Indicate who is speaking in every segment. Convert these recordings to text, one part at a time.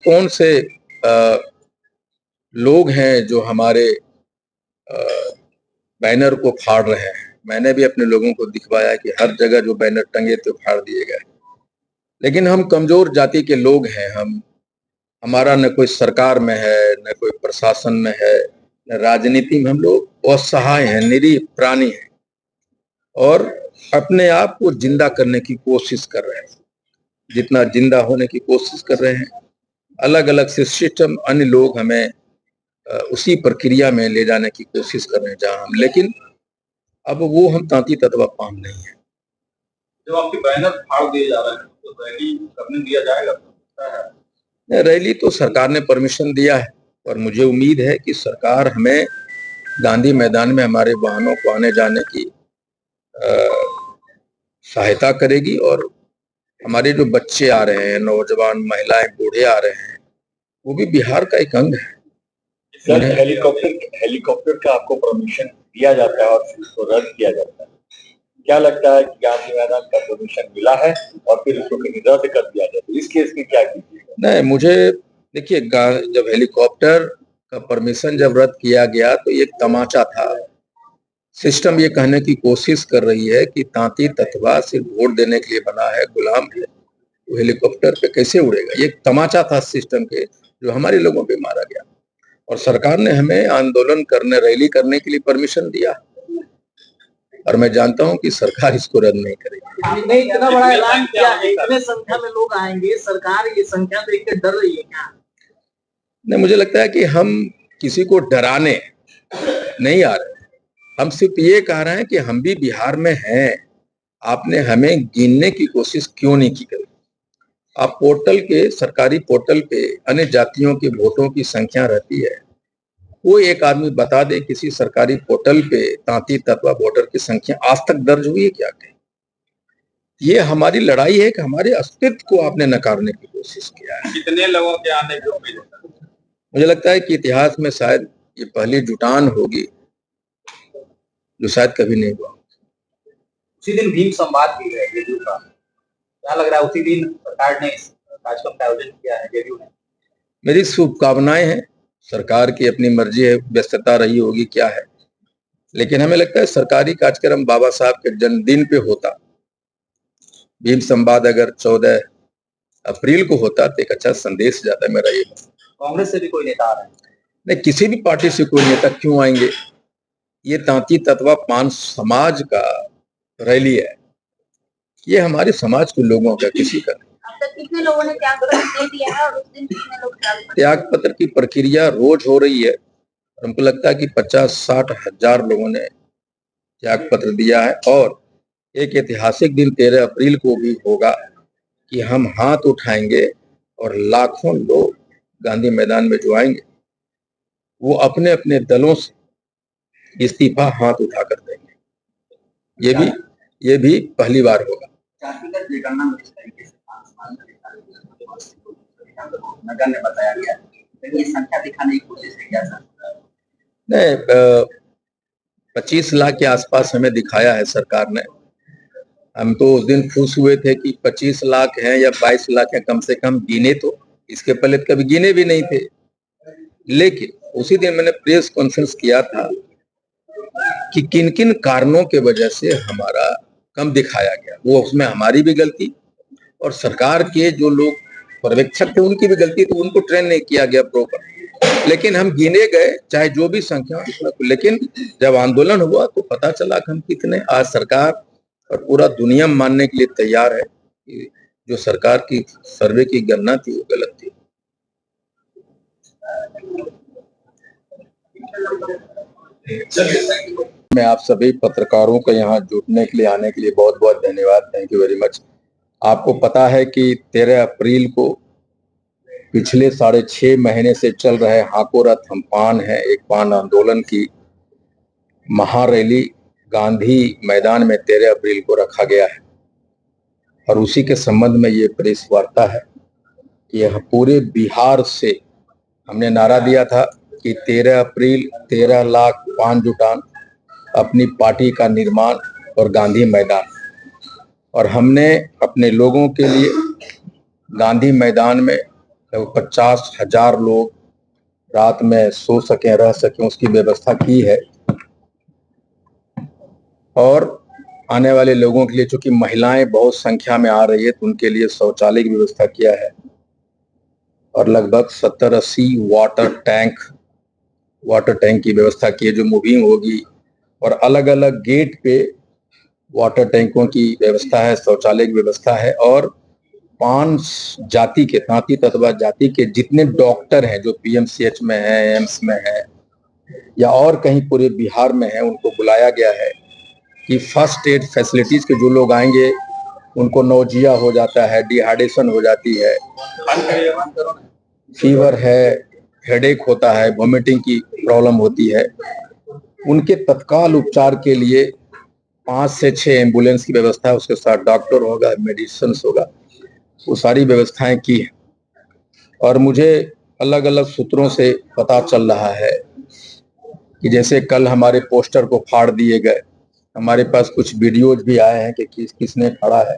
Speaker 1: कौन से लोग हैं जो हमारे बैनर को फाड़ रहे हैं। मैंने भी अपने लोगों को दिखवाया कि हर जगह जो बैनर टंगे थे फाड़ दिए गए। लेकिन हम कमजोर जाति के लोग हैं। हमारा न कोई सरकार में है, न कोई प्रशासन में है, न राजनीति में। हम लोग असहाय हैं, निरीह प्राणी हैं और अपने आप को जिंदा करने की कोशिश कर रहे हैं। जितना जिंदा होने की कोशिश कर रहे हैं, अलग अलग से सिस्टम, अन्य लोग हमें उसी प्रक्रिया में ले जाने की कोशिश कर रहे हैं जहां हम, लेकिन अब वो हम तांती ततवा पाम नहीं है।
Speaker 2: जब आपके बैनर फाड़ दिए जा रहे हैं तो रैली करने दिया जाएगा?
Speaker 1: रैली तो सरकार ने परमिशन दिया है और मुझे उम्मीद है कि सरकार हमें गांधी मैदान में हमारे वाहनों को आने जाने की सहायता करेगी। और हमारे जो बच्चे आ रहे हैं, नौजवान, महिलाएं, बूढ़े आ रहे हैं, वो भी बिहार का एक अंग है।
Speaker 3: सर, हेलीकॉप्टर का आपको परमिशन दिया जाता है और फिर उसको रद्द किया जाता है। क्या लगता है कि गांधी मैदान का परमिशन मिला है और फिर उसको रद्द कर दिया जाए, तो इस केस में क्या कीजिएगा?
Speaker 1: नहीं, मुझे देखिए, जब हेलीकॉप्टर का परमिशन जब रद्द किया गया तो एक तमाचा था। सिस्टम ये कहने की कोशिश कर रही है कि तांती ततवा सिर्फ वोट देने के लिए बना है, गुलाम है, वो हेलीकॉप्टर पे कैसे उड़ेगा। ये एक तमाचा था सिस्टम के, जो हमारे लोगों पे मारा गया। और सरकार ने हमें आंदोलन करने, रैली करने के लिए परमिशन दिया और मैं जानता हूं कि सरकार इसको रद्द नहीं करेगी।
Speaker 4: आपने इतना बड़ा ऐलान किया है, इतने संख्या में लोग आएंगे, सरकार ये संख्या देख के डर रही है क्या?
Speaker 1: नहीं, मुझे लगता है कि हम किसी को डराने नहीं आ रहे। हम सिर्फ ये कह रहे हैं कि हम भी बिहार में हैं, आपने हमें गिनने की कोशिश क्यों नहीं की कभी। आप पोर्टल के, सरकारी पोर्टल पे अन्य जातियों के वोटों की संख्या रहती है, वो एक आदमी बता दे किसी सरकारी पोर्टल पे तांती ततवा वोटर की संख्या आज तक दर्ज हुई है क्या? कहीं ये हमारी लड़ाई है कि हमारे अस्तित्व को आपने नकारने की कोशिश किया है।
Speaker 2: कितने लोगों के आने की उम्मीद है?
Speaker 1: मुझे लगता है कि इतिहास में शायद ये पहली जुटान होगी जो शायद कभी नहीं हुआ।
Speaker 4: उसी दिन भीम संवाद भी है जेडीयू का, क्या लग रहा है उसी दिन सरकार ने इस कार्यक्रम का आयोजन किया है जेडीयू ने?
Speaker 1: मेरी शुभकामनाएं हैं। सरकार की अपनी मर्जी है, व्यस्तता रही होगी क्या है, लेकिन हमें लगता है सरकारी कार्यक्रम बाबा साहब के जन्मदिन पे होता। भीम संवाद अगर 14 अप्रैल को होता तो एक अच्छा संदेश जाता। मेरा ये
Speaker 4: कांग्रेस से भी कोई नेता आ रहे हैं?
Speaker 1: नहीं, किसी भी पार्टी से कोई नेता क्यों आएंगे। ये तांती ततवा पान समाज का रैली है, ये हमारे समाज के लोगों का, किसी का नहीं।
Speaker 5: अब तक कितने लोगों ने त्याग पत्र दे दिया है और उस दिन कितने लोग
Speaker 1: त्याग पत्र की प्रक्रिया रोज हो रही है। हमको लगता है कि 50-60 हजार लोगों ने त्याग पत्र दिया है और एक ऐतिहासिक दिन 13 अप्रैल को भी होगा कि हम हाथ उठाएंगे और लाखों लोग गांधी मैदान में जो आएंगे वो अपने अपने दलों से इस्तीफा हाथ उठाकर देंगे। ये भी पहली बार होगा।
Speaker 4: बताया गया, ये संख्या दिखाने की कोशिश है क्या सर?
Speaker 1: नहीं, 25 लाख के आसपास हमें दिखाया है सरकार ने। हम तो उस दिन खुश हुए थे कि 25 लाख हैं या 22 लाख हैं, कम से कम गिने तो। इसके पहले कभी गिने भी नहीं थे। लेकिन उसी दिन मैंने प्रेस कॉन्फ्रेंस किया था कि किन किन कारणों के वजह से हमारा कम दिखाया गया। वो उसमें हमारी भी गलती और सरकार के जो लोग पर्यवेक्षक थे उनकी भी गलती, तो उनको ट्रेन नहीं किया गया प्रॉपर। लेकिन हम गिने गए, चाहे जो भी संख्या, लेकिन जब आंदोलन हुआ तो पता चला कि हम कितने। आज सरकार और पूरा दुनिया मानने के लिए तैयार है कि जो सरकार की सर्वे की गणना थी वो गलत थी। मैं आप सभी पत्रकारों को यहाँ जुटने के लिए, आने के लिए बहुत बहुत धन्यवाद। Thank you very much. आपको पता है कि 13 अप्रैल को पिछले 6.5 महीने से चल रहे हाको रथ हम पान है, एक पान आंदोलन की महारैली गांधी मैदान में 13 अप्रैल को रखा गया है और उसी के संबंध में ये प्रेस वार्ता है। यह पूरे बिहार से हमने नारा दिया था कि 13 अप्रैल 13 लाख पान जुटान, अपनी पार्टी का निर्माण और गांधी मैदान। और हमने अपने लोगों के लिए गांधी मैदान में लगभग 50,000 लोग रात में सो सकें, रह सकें, उसकी व्यवस्था की है। और आने वाले लोगों के लिए, चूंकि महिलाएं बहुत संख्या में आ रही है, तो उनके लिए शौचालय की व्यवस्था किया है। और लगभग 70-80 वाटर टैंक की व्यवस्था की है, जो मूविंग होगी। और अलग अलग गेट पे वाटर टैंकों की व्यवस्था है, शौचालय की व्यवस्था है। और 5 जाति के, तांती ततवा जाति के जितने डॉक्टर हैं जो पीएमसीएच में हैं, एम्स में हैं या और कहीं पूरे बिहार में हैं, उनको बुलाया गया है कि फर्स्ट एड फैसिलिटीज के जो लोग आएंगे, उनको नौजिया हो जाता है, डिहाइड्रेशन हो जाती है, फीवर है, हेडेक होता है, वोमिटिंग की प्रॉब्लम होती है, उनके तत्काल उपचार के लिए 5 से 6 एम्बुलेंस की व्यवस्था है। उसके साथ डॉक्टर होगा, मेडिसिन होगा, वो सारी व्यवस्थाएं की हैं। और मुझे अलग अलग सूत्रों से पता चल रहा है कि जैसे कल हमारे पोस्टर को फाड़ दिए गए, हमारे पास कुछ वीडियोज भी आए हैं कि किसने फाड़ा है।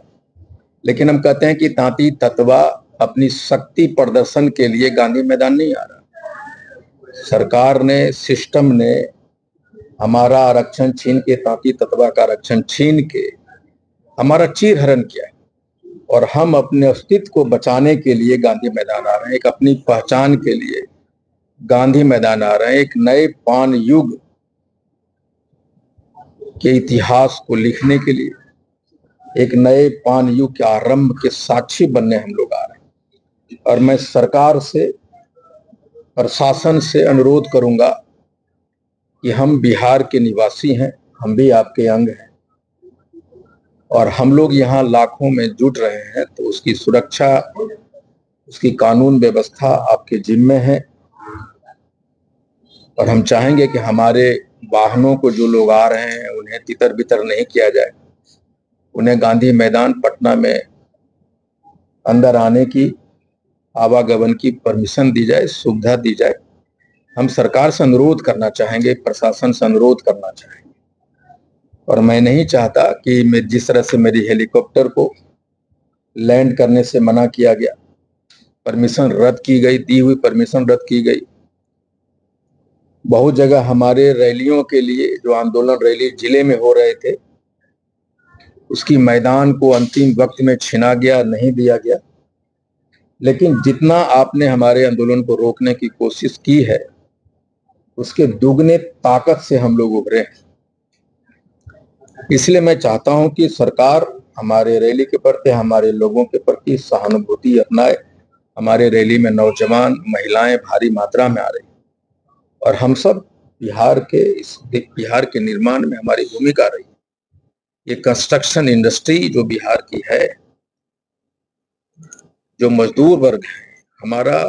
Speaker 1: लेकिन हम कहते हैं कि तांती ततवा अपनी शक्ति प्रदर्शन के लिए गांधी मैदान नहीं आ रहा। सरकार ने, सिस्टम ने हमारा आरक्षण छीन के, तांती ततवा का आरक्षण छीन के हमारा चीरहरण किया है। और हम अपने अस्तित्व को बचाने के लिए गांधी मैदान आ रहे हैं, एक अपनी पहचान के लिए गांधी मैदान आ रहे हैं, एक नए पान युग के इतिहास को लिखने के लिए, एक नए पान युग के आरंभ के साक्षी बनने हम लोग आ रहे हैं। और मैं सरकार से, प्रशासन से अनुरोध करूंगा कि हम बिहार के निवासी हैं, हम भी आपके अंग हैं, और हम लोग यहाँ लाखों में जुट रहे हैं, तो उसकी सुरक्षा, उसकी कानून व्यवस्था आपके जिम्मे है। और हम चाहेंगे कि हमारे वाहनों को जो लोग आ रहे हैं उन्हें तितर बितर नहीं किया जाए, उन्हें गांधी मैदान पटना में अंदर आने की, आवागमन की परमिशन दी जाए, सुविधा दी जाए। हम सरकार से अनुरोध करना चाहेंगे, प्रशासन से अनुरोध करना चाहेंगे। और मैं नहीं चाहता कि मैं जिस तरह से मेरी हेलीकॉप्टर को लैंड करने से मना किया गया, परमिशन रद्द की गई, दी हुई परमिशन रद्द की गई। बहुत जगह हमारे रैलियों के लिए, जो आंदोलन रैली जिले में हो रहे थे, उसकी मैदान को अंतिम वक्त में छीना गया, नहीं दिया गया। लेकिन जितना आपने हमारे आंदोलन को रोकने की कोशिश की है, उसके दुगने ताकत से हम लोग उभरे हैं। इसलिए मैं चाहता हूं कि सरकार हमारे रैली के प्रति, हमारे लोगों के प्रति सहानुभूति अपनाए। हमारे रैली में नौजवान, महिलाएं भारी मात्रा में आ रही, और हम सब बिहार के निर्माण में हमारी भूमिका रही। ये कंस्ट्रक्शन इंडस्ट्री जो बिहार की है, जो मजदूर वर्ग है, हमारा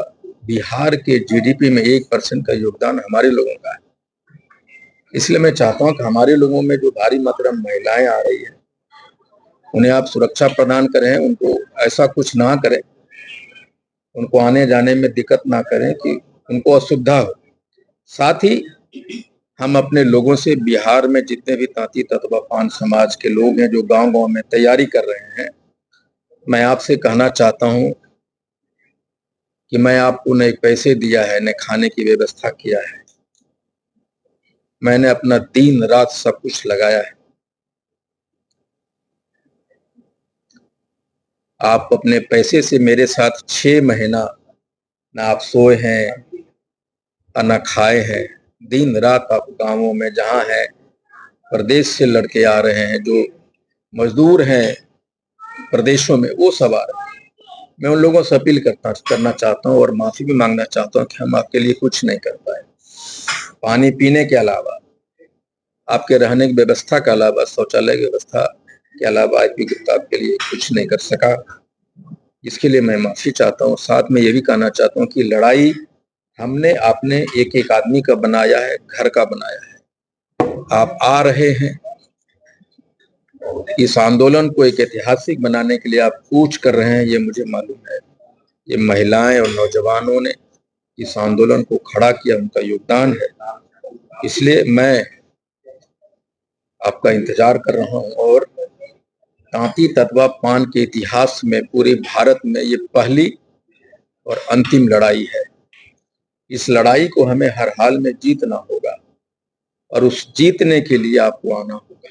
Speaker 1: बिहार के जीडीपी में 1% का योगदान हमारे लोगों का है। इसलिए मैं चाहता हूं कि हमारे लोगों में जो भारी मात्रा में महिलाएं आ रही है, उन्हें आप सुरक्षा प्रदान करें, उनको ऐसा कुछ ना करें, उनको आने जाने में दिक्कत ना करें कि उनको असुविधा हो। साथ ही हम अपने लोगों से, बिहार में जितने भी तांती ततवा पान समाज के लोग हैं जो गांव-गांव में तैयारी कर रहे हैं, मैं आपसे कहना चाहता हूं कि मैं आपको न पैसे दिया है, न खाने की व्यवस्था किया है। मैंने अपना दिन रात सब कुछ लगाया है। आप अपने पैसे से मेरे साथ 6 महीना ना आप सोए हैं, ना खाए हैं। दिन रात आप गांवों में जहां हैं, प्रदेश से लड़के आ रहे हैं, जो मजदूर हैं प्रदेशों में, वो सब आ रहे हैं। मैं उन लोगों से अपील करना चाहता हूं और माफी भी मांगना चाहता हूं कि हम आपके लिए कुछ नहीं कर पाए। पानी पीने के अलावा, आपके रहने की व्यवस्था के अलावा, शौचालय की व्यवस्था के अलावा आईपी गुप्ता आपके लिए कुछ नहीं कर सका। इसके लिए मैं माफी चाहता हूँ। साथ में ये भी कहना चाहता हूँ कि लड़ाई हमने, आपने एक एक आदमी का बनाया है, घर का बनाया है। आप आ रहे हैं, इस आंदोलन को एक ऐतिहासिक बनाने के लिए आप कूच कर रहे हैं, ये मुझे मालूम है। ये महिलाएं और नौजवानों ने इस आंदोलन को खड़ा किया, उनका योगदान है। इसलिए मैं आपका इंतजार कर रहा हूं। और तांती ततवा पान के इतिहास में पूरे भारत में ये पहली और अंतिम लड़ाई है। इस लड़ाई को हमें हर हाल में जीतना होगा और उस जीतने के लिए आपको आना होगा।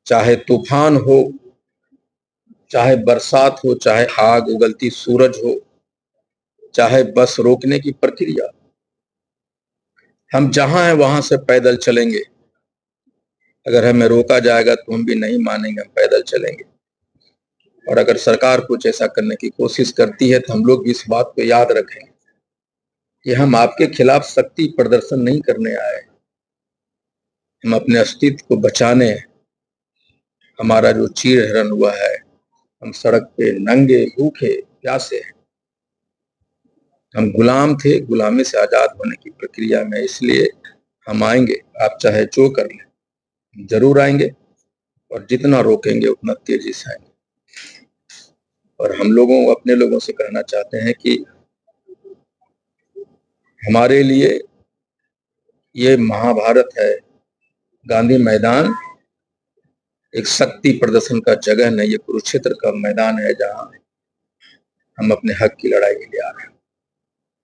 Speaker 1: चाहे तूफान हो, चाहे बरसात हो, चाहे आग उगलती सूरज हो, चाहे बस रोकने की प्रक्रिया, हम जहां हैं वहां से पैदल चलेंगे। अगर हमें रोका जाएगा तो हम भी नहीं मानेंगे, हम पैदल चलेंगे। और अगर सरकार कुछ ऐसा करने की कोशिश करती है तो हम लोग भी इस बात को याद रखें कि हम आपके खिलाफ शक्ति प्रदर्शन नहीं करने आए, हम अपने अस्तित्व को बचाने, हमारा जो चीरहरण हुआ है, हम सड़क पे नंगे भूखे प्यासे हैं, हम गुलाम थे, गुलामी से आजाद होने की प्रक्रिया में, इसलिए हम आएंगे। आप चाहे जो कर लें, जरूर आएंगे और जितना रोकेंगे उतना तेजी से आएंगे। और हम लोगों अपने लोगों से कहना चाहते हैं कि हमारे लिए ये महाभारत है, गांधी मैदान एक शक्ति प्रदर्शन का जगह नहीं, ये कुरुक्षेत्र का मैदान है जहां हम अपने हक की लड़ाई के लिए आ रहे हैं।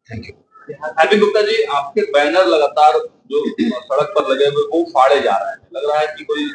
Speaker 1: Thank you.
Speaker 2: Happy Gupta ji, आपके बैनर लगातार जो सड़क पर लगे हुए वो फाड़े जा रहे हैं, लग रहा है कि कोई